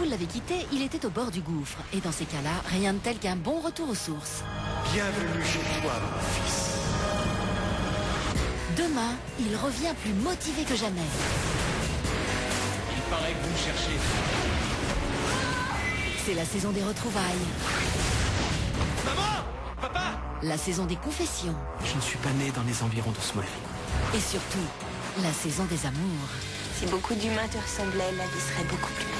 Scoul l'avait quitté, il était au bord du gouffre. Et dans ces cas-là, rien de tel qu'un bon retour aux sources. Bienvenue chez toi, mon fils. Demain, il revient plus motivé que jamais. Il paraît que vous me cherchez. C'est la saison des retrouvailles. Maman! Papa! La saison des confessions. Je ne suis pas né dans les environs de Smallville. Et surtout, la saison des amours. Si beaucoup d'humains te ressemblaient, la vie serait beaucoup plus belle.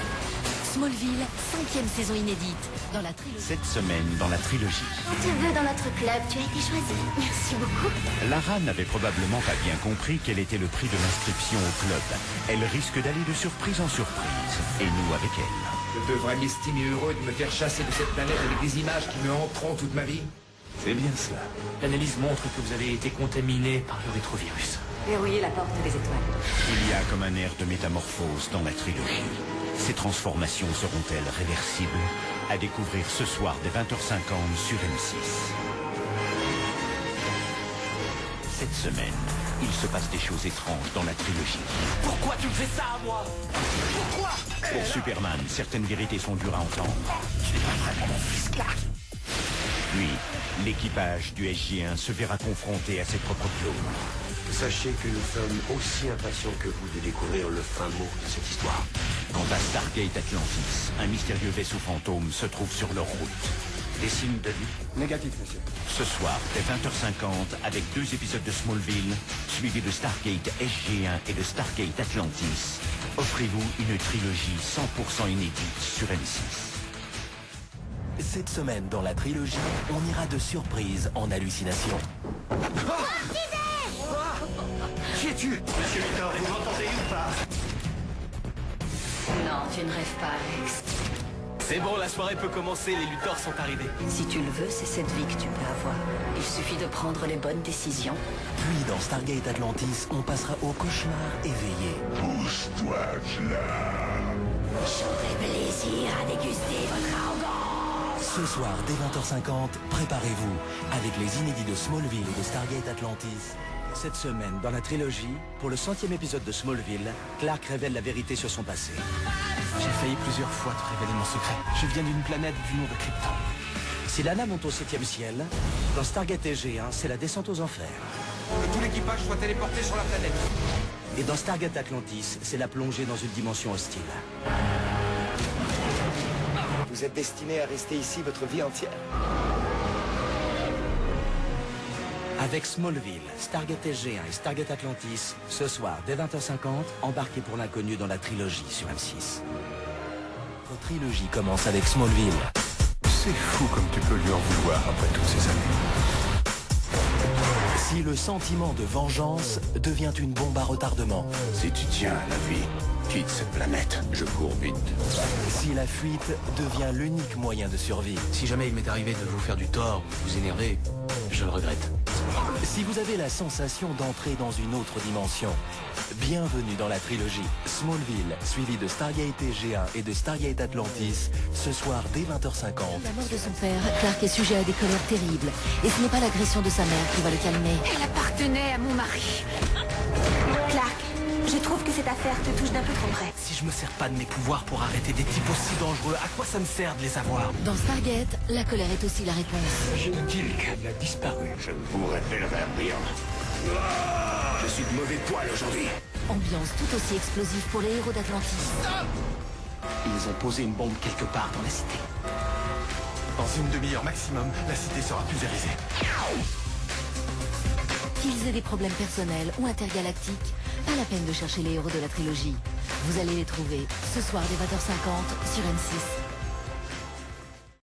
Smallville, 5e saison inédite. Dans la trilogie. Cette semaine, dans la trilogie, On te veut dans notre club, tu as été choisie. Merci beaucoup. Lara n'avait probablement pas bien compris quel était le prix de l'inscription au club. Elle risque d'aller de surprise en surprise. Et nous avec elle. Je devrais m'estimer heureux de me faire chasser de cette planète avec des images qui me hanteront toute ma vie. C'est bien cela. L'analyse montre que vous avez été contaminé par le rétrovirus. Verrouiller la porte des étoiles. Il y a comme un air de métamorphose dans la trilogie. Ces transformations seront-elles réversibles? À découvrir ce soir dès 20h50 sur M6. Cette semaine, il se passe des choses étranges dans la trilogie. Pourquoi tu me fais ça à moi? Pourquoi? Pour Superman, certaines vérités sont dures à entendre. Tu n'es pas vraiment mon fils, Clark. Puis, l'équipage du SG1 se verra confronté à ses propres clones. Sachez que nous sommes aussi impatients que vous de découvrir le fin mot de cette histoire. Quant à Stargate Atlantis, un mystérieux vaisseau fantôme se trouve sur leur route. Des signes de vie? Négatif, monsieur. Ce soir, dès 20h50, avec 2 épisodes de Smallville, suivis de Stargate SG1 et de Stargate Atlantis, offrez-vous une trilogie 100% inédite sur M6. Cette semaine, dans la trilogie, on ira de surprise en hallucination. Qui es-tu? Monsieur Luthor, vous m'entendez ou pas? Non, tu ne rêves pas, Alex. C'est bon, la soirée peut commencer, les Luthors sont arrivés. Si tu le veux, c'est cette vie que tu peux avoir. Il suffit de prendre les bonnes décisions. Puis, dans Stargate Atlantis, on passera au cauchemar éveillé. Pousse-toi, J'aurai plaisir à déguster votre arrogance. Ce soir, dès 20h50, préparez-vous avec les inédits de Smallville et de Stargate Atlantis. Cette semaine, dans la trilogie, pour le 100e épisode de Smallville, Clark révèle la vérité sur son passé. J'ai failli plusieurs fois te révéler mon secret. Je viens d'une planète du nom de Krypton. Si Lana monte au 7e ciel, dans Stargate SG1, c'est la descente aux enfers. Que tout l'équipage soit téléporté sur la planète. Et dans Stargate Atlantis, c'est la plongée dans une dimension hostile. Vous êtes destiné à rester ici votre vie entière. Avec Smallville, Stargate SG1 et Stargate Atlantis, ce soir, dès 20h50, embarquez pour l'inconnu dans la trilogie sur M6. Votre trilogie commence avec Smallville. C'est fou comme tu peux lui en vouloir après toutes ces années. Si le sentiment de vengeance devient une bombe à retardement. Si tu tiens à la vie, quitte cette planète. Je cours vite. Si la fuite devient l'unique moyen de survie. Si jamais il m'est arrivé de vous faire du tort ou de vous énerver, je le regrette. Si vous avez la sensation d'entrer dans une autre dimension, bienvenue dans la trilogie Smallville, suivi de Stargate SG1 et de Stargate Atlantis, ce soir dès 20h50. La mort de son père, Clark est sujet à des colères terribles. Et ce n'est pas l'agression de sa mère qui va le calmer. Elle appartenait à mon mari. Clark, je trouve que cette affaire te touche d'un peu trop près. Si je me sers pas de mes pouvoirs pour arrêter des types aussi dangereux, à quoi ça me sert de les avoir? Dans Stargate, la colère est aussi la réponse. J'ai dit qu'elle a disparu. Je ne vous révélerai rien. Je suis de mauvais poil aujourd'hui. Ambiance tout aussi explosive pour les héros d'Atlantis. Ils ont posé une bombe quelque part dans la cité. Dans une demi-heure maximum, la cité sera pulvérisée. Qu'ils aient des problèmes personnels ou intergalactiques, pas la peine de chercher les héros de la trilogie. Vous allez les trouver ce soir dès 20h50 sur M6.